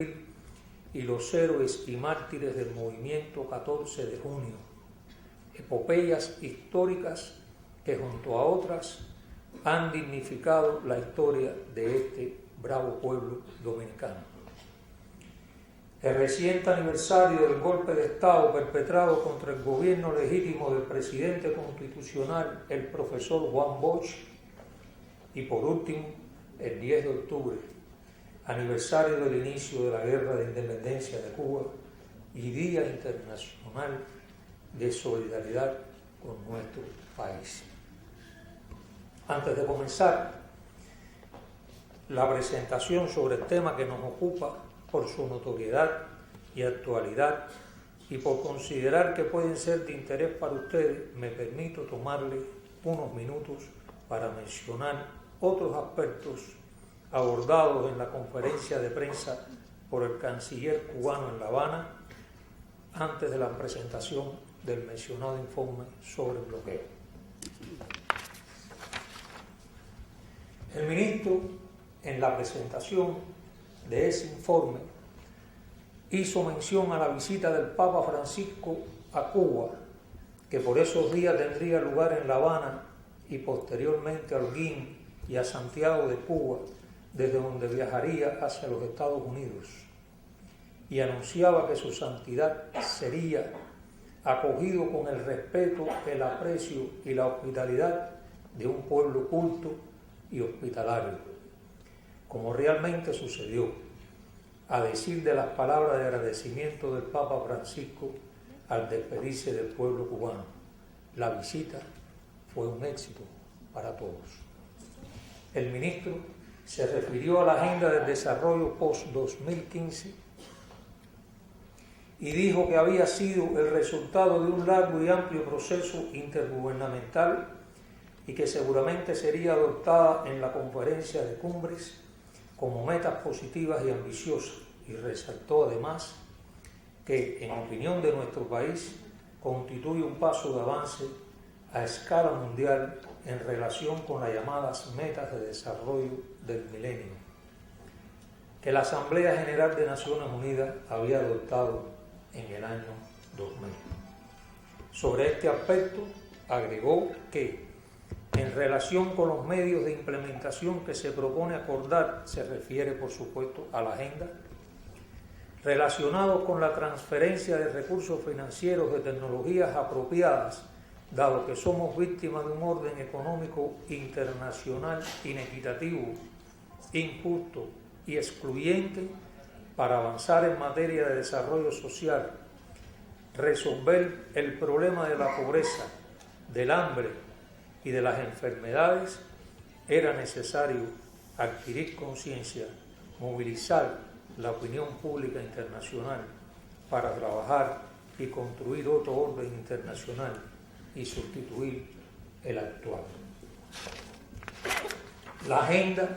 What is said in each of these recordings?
y los héroes y mártires del movimiento 14 de junio, epopeyas históricas que junto a otras han dignificado la historia de este bravo pueblo dominicano. El reciente aniversario del golpe de Estado perpetrado contra el gobierno legítimo del presidente constitucional, el profesor Juan Bosch, y por último, el 10 de octubre, aniversario del inicio de la Guerra de Independencia de Cuba y Día Internacional de Solidaridad con nuestro país. Antes de comenzar la presentación sobre el tema que nos ocupa por su notoriedad y actualidad y por considerar que pueden ser de interés para ustedes, me permito tomarle unos minutos para mencionar otros aspectos abordados en la conferencia de prensa por el canciller cubano en La Habana antes de la presentación del mencionado informe sobre el bloqueo. El ministro, en la presentación de ese informe, hizo mención a la visita del Papa Francisco a Cuba, que por esos días tendría lugar en La Habana y posteriormente a Holguín y a Santiago de Cuba, desde donde viajaría hacia los Estados Unidos, y anunciaba que su santidad sería acogido con el respeto, el aprecio y la hospitalidad de un pueblo culto y hospitalario, como realmente sucedió, a decir de las palabras de agradecimiento del Papa Francisco al despedirse del pueblo cubano. La visita fue un éxito para todos. El ministro se refirió a la agenda del desarrollo post-2015 y dijo que había sido el resultado de un largo y amplio proceso intergubernamental y que seguramente sería adoptada en la conferencia de cumbres como metas positivas y ambiciosas, y resaltó además que, en opinión de nuestro país, constituye un paso de avance a escala mundial en relación con las llamadas metas de desarrollo del milenio, que la Asamblea General de Naciones Unidas había adoptado en el año 2000. Sobre este aspecto, agregó que, en relación con los medios de implementación que se propone acordar, se refiere por supuesto a la agenda, relacionados con la transferencia de recursos financieros de tecnologías apropiadas, dado que somos víctimas de un orden económico internacional inequitativo, injusto y excluyente, para avanzar en materia de desarrollo social, resolver el problema de la pobreza, del hambre y de las enfermedades, era necesario adquirir conciencia, movilizar la opinión pública internacional para trabajar y construir otro orden internacional y sustituir el actual. La agenda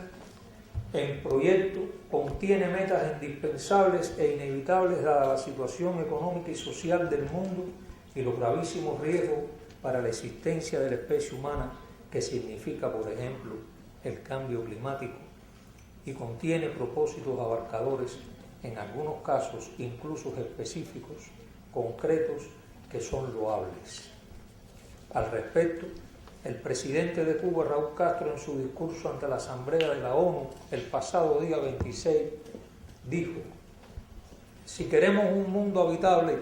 en proyecto contiene metas indispensables e inevitables dada la situación económica y social del mundo y los gravísimos riesgos para la existencia de la especie humana que significa, por ejemplo, el cambio climático, y contiene propósitos abarcadores, en algunos casos incluso específicos, concretos, que son loables. Al respecto, el presidente de Cuba, Raúl Castro, en su discurso ante la Asamblea de la ONU el pasado día 26, dijo: si queremos un mundo habitable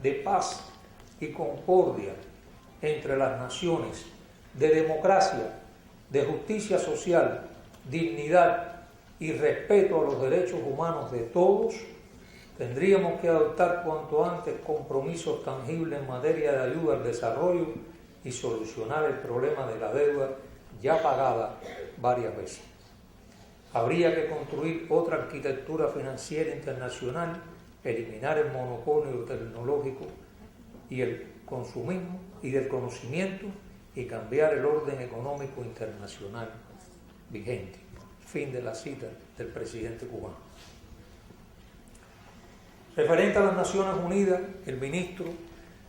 de paz y concordia entre las naciones, de democracia, de justicia social, dignidad y respeto a los derechos humanos de todos, tendríamos que adoptar cuanto antes compromisos tangibles en materia de ayuda al desarrollo y solucionar el problema de la deuda ya pagada varias veces. Habría que construir otra arquitectura financiera internacional, eliminar el monopolio tecnológico y el consumismo y del conocimiento y cambiar el orden económico internacional vigente. Fin de la cita del presidente cubano. Referente a las Naciones Unidas, el ministro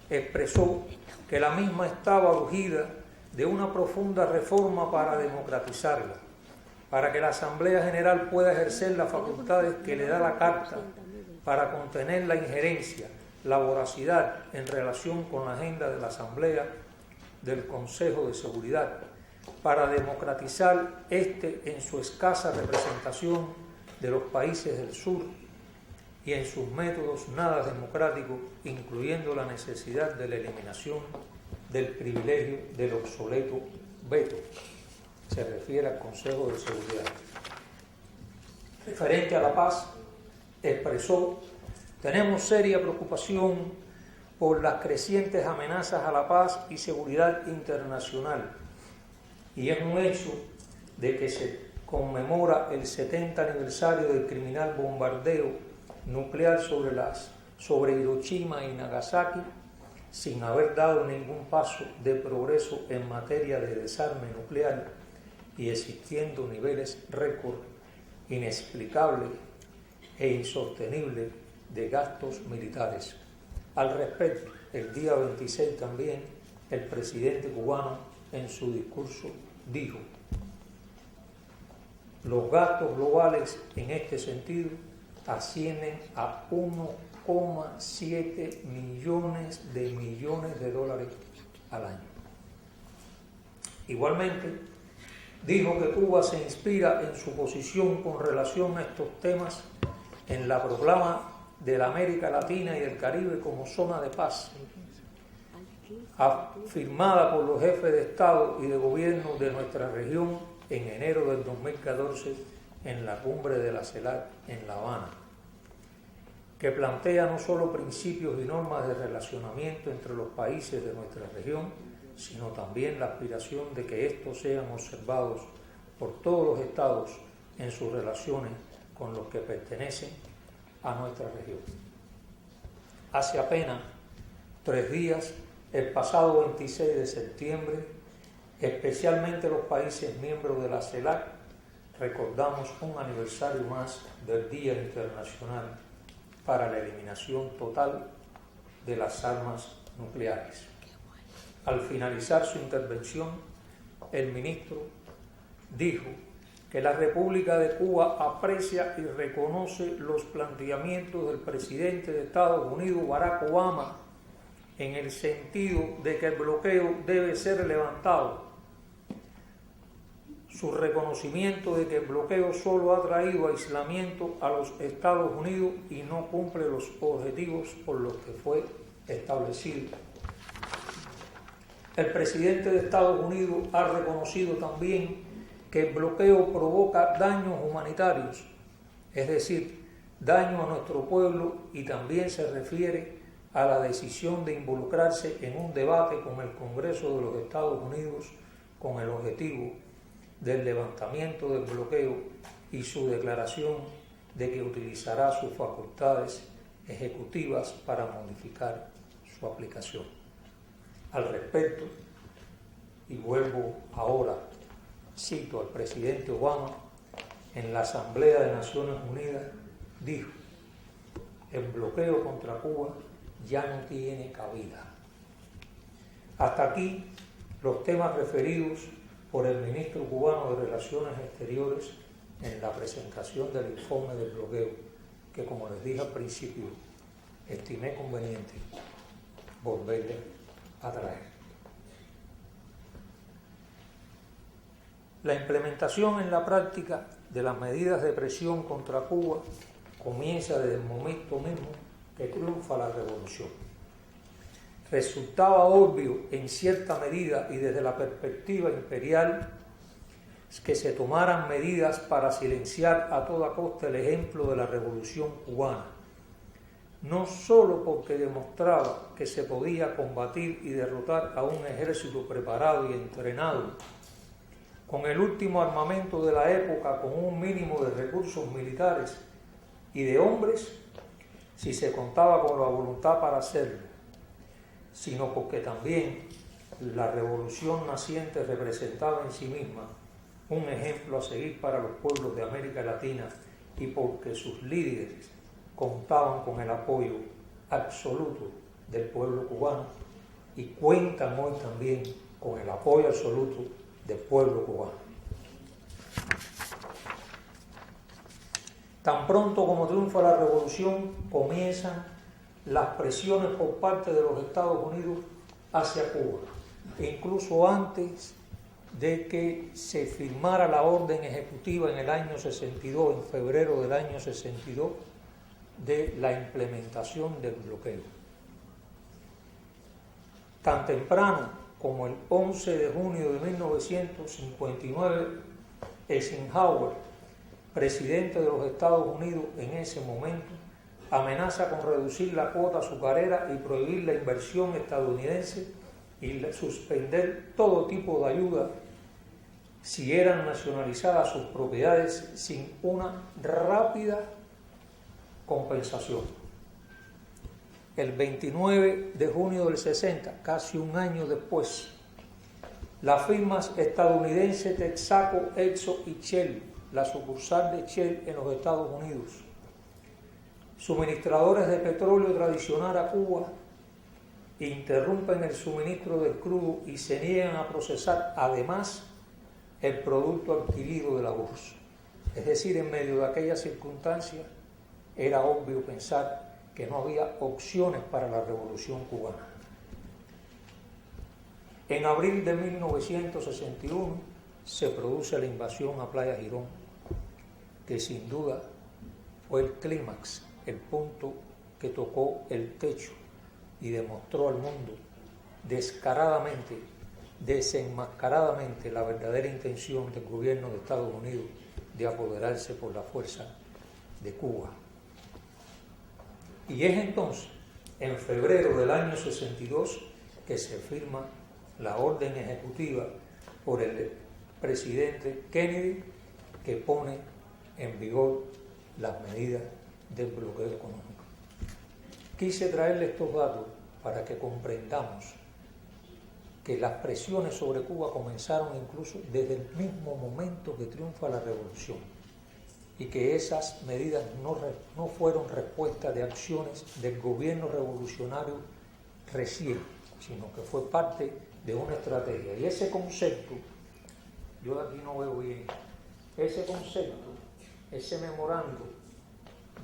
expresó que la misma estaba urgida de una profunda reforma para democratizarla para que la Asamblea General pueda ejercer las facultades que le da la Carta para contener la injerencia, la voracidad en relación con la agenda de la Asamblea del Consejo de Seguridad, para democratizar en su escasa representación de los países del sur y en sus métodos nada democráticos, incluyendo la necesidad de la eliminación del privilegio del obsoleto veto. Se refiere al Consejo de Seguridad. Referente a la paz, expresó: tenemos seria preocupación por las crecientes amenazas a la paz y seguridad internacional, y es un hecho de que se conmemora el 70 aniversario del criminal bombardeo nuclear sobre Hiroshima y Nagasaki, sin haber dado ningún paso de progreso en materia de desarme nuclear y existiendo niveles récord inexplicables e insostenibles de gastos militares. Al respecto, el día 26 también, el presidente cubano en su discurso dijo: los gastos globales en este sentido ascienden a 1,7 millones de dólares al año. Igualmente, dijo que Cuba se inspira en su posición con relación a estos temas en la proclama de la América Latina y del Caribe como zona de paz, afirmada por los jefes de Estado y de Gobierno de nuestra región en enero del 2014 en la cumbre de la CELAC en La Habana, que plantea no solo principios y normas de relacionamiento entre los países de nuestra región, sino también la aspiración de que estos sean observados por todos los estados en sus relaciones con los que pertenecen a nuestra región. Hace apenas 3 días, el pasado 26 de septiembre, especialmente los países miembros de la CELAC, recordamos un aniversario más del Día Internacional para la Eliminación Total de las Armas Nucleares. Al finalizar su intervención, el ministro dijo que la República de Cuba aprecia y reconoce los planteamientos del presidente de Estados Unidos, Barack Obama, en el sentido de que el bloqueo debe ser levantado. Su reconocimiento de que el bloqueo solo ha traído aislamiento a los Estados Unidos y no cumple los objetivos por los que fue establecido. El presidente de Estados Unidos ha reconocido también que el bloqueo provoca daños humanitarios, es decir, daño a nuestro pueblo, y también se refiere a la decisión de involucrarse en un debate con el Congreso de los Estados Unidos con el objetivo del levantamiento del bloqueo y su declaración de que utilizará sus facultades ejecutivas para modificar su aplicación. Al respecto, y vuelvo ahora, cito al presidente Obama, en la Asamblea de Naciones Unidas, dijo: el bloqueo contra Cuba ya no tiene cabida. Hasta aquí los temas referidos por el ministro cubano de Relaciones Exteriores en la presentación del informe del bloqueo, que, como les dije al principio, estimé conveniente volverle a traer. La implementación en la práctica de las medidas de presión contra Cuba comienza desde el momento mismo que triunfa la revolución. Resultaba obvio en cierta medida y desde la perspectiva imperial que se tomaran medidas para silenciar a toda costa el ejemplo de la revolución cubana, no solo porque demostraba que se podía combatir y derrotar a un ejército preparado y entrenado con el último armamento de la época, con un mínimo de recursos militares y de hombres, si se contaba con la voluntad para hacerlo, sino porque también la revolución naciente representaba en sí misma un ejemplo a seguir para los pueblos de América Latina, y porque sus líderes contaban con el apoyo absoluto del pueblo cubano y cuentan hoy también con el apoyo absoluto del pueblo cubano. Tan pronto como triunfa la revolución, comienzan las presiones por parte de los Estados Unidos hacia Cuba, incluso antes de que se firmara la orden ejecutiva en el año 62, en febrero del año 62, de la implementación del bloqueo. Tan temprano como el 11 de junio de 1959, Eisenhower, presidente de los Estados Unidos en ese momento, amenaza con reducir la cuota azucarera y prohibir la inversión estadounidense y suspender todo tipo de ayuda si eran nacionalizadas sus propiedades sin una rápida compensación. El 29 de junio del 60, casi un año después, las firmas estadounidenses Texaco, Exxon y Shell, la sucursal de Shell en los Estados Unidos, suministradores de petróleo tradicional a Cuba, interrumpen el suministro del crudo y se niegan a procesar además el producto adquirido de la URSS. Es decir, en medio de aquellas circunstancias era obvio pensar que no había opciones para la revolución cubana. En abril de 1961 se produce la invasión a Playa Girón, que sin duda fue el clímax, el punto que tocó el techo y demostró al mundo descaradamente, desenmascaradamente la verdadera intención del gobierno de Estados Unidos de apoderarse por la fuerza de Cuba. Y es entonces, en febrero del año 62, que se firma la orden ejecutiva por el presidente Kennedy que pone en vigor las medidas del bloqueo económico. Quise traerle estos datos para que comprendamos que las presiones sobre Cuba comenzaron incluso desde el mismo momento que triunfa la revolución y que esas medidas no fueron respuesta de acciones del gobierno revolucionario recién, sino que fue parte de una estrategia. Y ese concepto, yo aquí no veo bien, ese concepto, ese memorando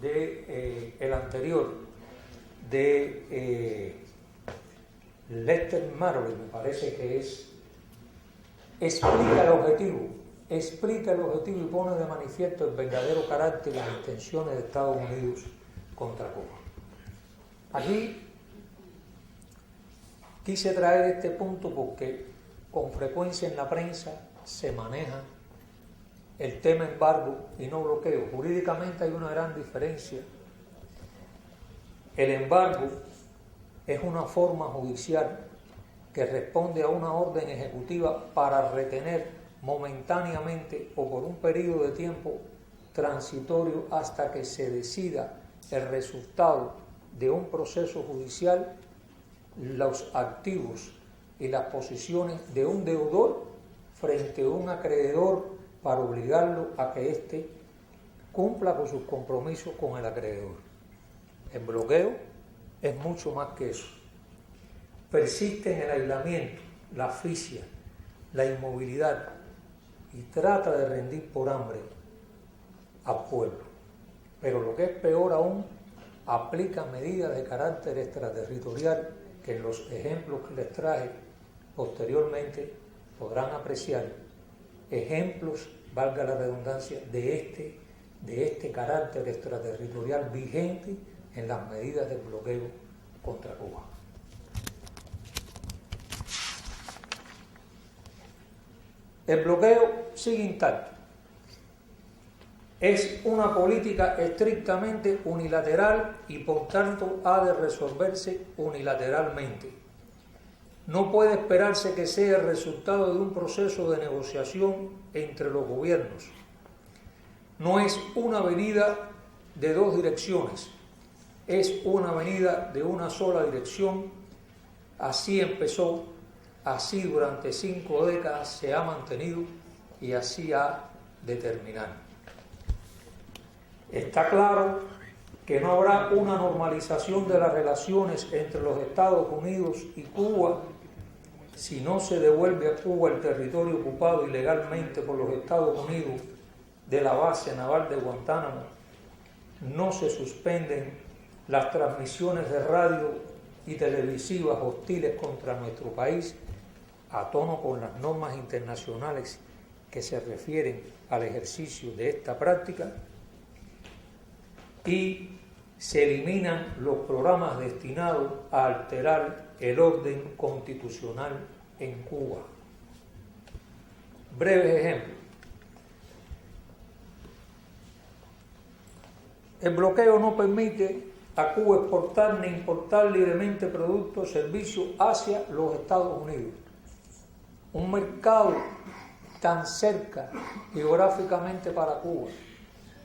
de el anterior, de Lester Marley, me parece que explica el objetivo y pone de manifiesto el verdadero carácter y las intenciones de Estados Unidos contra Cuba. Aquí quise traer este punto porque con frecuencia en la prensa se maneja el tema embargo y no bloqueo. Jurídicamente hay una gran diferencia. El embargo es una forma judicial que responde a una orden ejecutiva para retener momentáneamente o por un periodo de tiempo transitorio hasta que se decida el resultado de un proceso judicial, los activos y las posiciones de un deudor frente a un acreedor para obligarlo a que éste cumpla con sus compromisos con el acreedor. El bloqueo es mucho más que eso. Persiste en el aislamiento, la asfixia, la inmovilidad y trata de rendir por hambre al pueblo. Pero lo que es peor aún, aplica medidas de carácter extraterritorial que en los ejemplos que les traje posteriormente podrán apreciar ejemplos, valga la redundancia, de este carácter extraterritorial vigente en las medidas del bloqueo contra Cuba. El bloqueo sigue intacto. Es una política estrictamente unilateral y por tanto ha de resolverse unilateralmente. No puede esperarse que sea el resultado de un proceso de negociación entre los gobiernos. No es una avenida de dos direcciones, es una avenida de una sola dirección. Así empezó, así durante 5 décadas se ha mantenido y así ha de terminar. Está claro que no habrá una normalización de las relaciones entre los Estados Unidos y Cuba si no se devuelve a Cuba el territorio ocupado ilegalmente por los Estados Unidos de la base naval de Guantánamo no se suspenden las transmisiones de radio y televisivas hostiles contra nuestro país, a tono con las normas internacionales que se refieren al ejercicio de esta práctica, y se eliminan los programas destinados a alterar el orden constitucional en Cuba. Breves ejemplos. El bloqueo no permite a Cuba exportar ni importar libremente productos o servicios hacia los Estados Unidos. Un mercado tan cerca geográficamente para Cuba,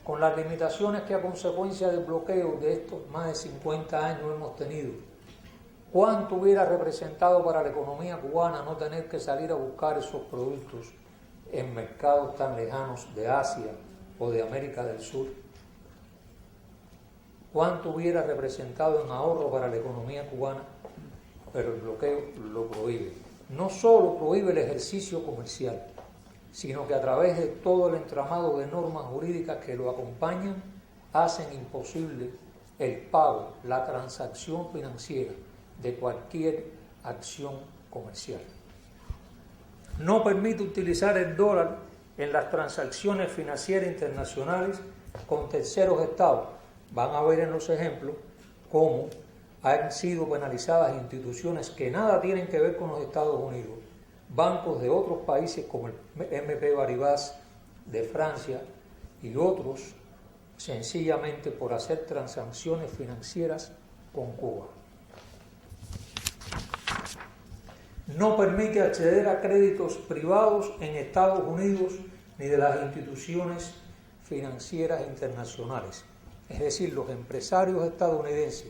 con las limitaciones que a consecuencia del bloqueo de estos más de 50 años hemos tenido. ¿Cuánto hubiera representado para la economía cubana no tener que salir a buscar esos productos en mercados tan lejanos de Asia o de América del Sur? ¿Cuánto hubiera representado en ahorro para la economía cubana? Pero el bloqueo lo prohíbe. No solo prohíbe el ejercicio comercial, sino que a través de todo el entramado de normas jurídicas que lo acompañan, hacen imposible el pago, la transacción financiera de cualquier acción comercial. No permite utilizar el dólar en las transacciones financieras internacionales con terceros estados. Van a ver en los ejemplos cómo han sido penalizadas instituciones que nada tienen que ver con los Estados Unidos, bancos de otros países como el BNP Paribas de Francia y otros, sencillamente por hacer transacciones financieras con Cuba. No permite acceder a créditos privados en Estados Unidos ni de las instituciones financieras internacionales. Es decir, los empresarios estadounidenses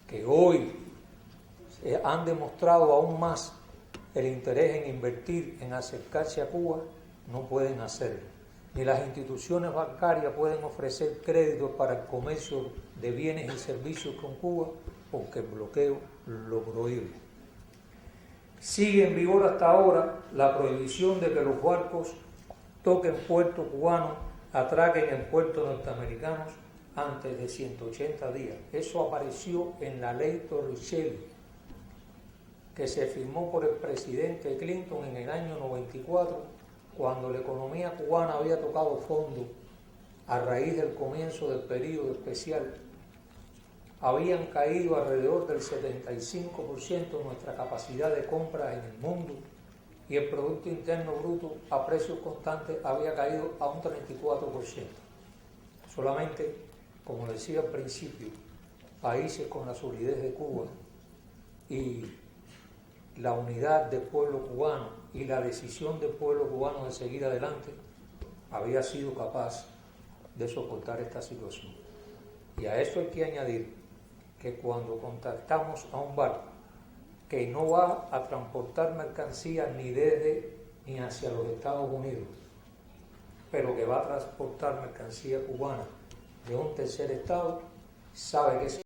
que hoy han demostrado aún más el interés en invertir, en acercarse a Cuba, no pueden hacerlo. Ni las instituciones bancarias pueden ofrecer créditos para el comercio de bienes y servicios con Cuba porque el bloqueo lo prohíbe. Sigue en vigor hasta ahora la prohibición de que los barcos toquen puertos cubanos, atraquen en puertos norteamericanos antes de 180 días. Eso apareció en la ley Torricelli, que se firmó por el presidente Clinton en el año 94, cuando la economía cubana había tocado fondo a raíz del comienzo del período especial. Habían caído alrededor del 75% nuestra capacidad de compra en el mundo y el Producto Interno Bruto a precios constantes había caído a un 34%. Solamente, como decía al principio, países con la solidez de Cuba y la unidad del pueblo cubano y la decisión del pueblo cubano de seguir adelante había sido capaz de soportar esta situación. Y a eso hay que añadir que cuando contactamos a un barco que no va a transportar mercancías ni desde ni hacia los Estados Unidos, pero que va a transportar mercancía cubana de un tercer estado, sabe que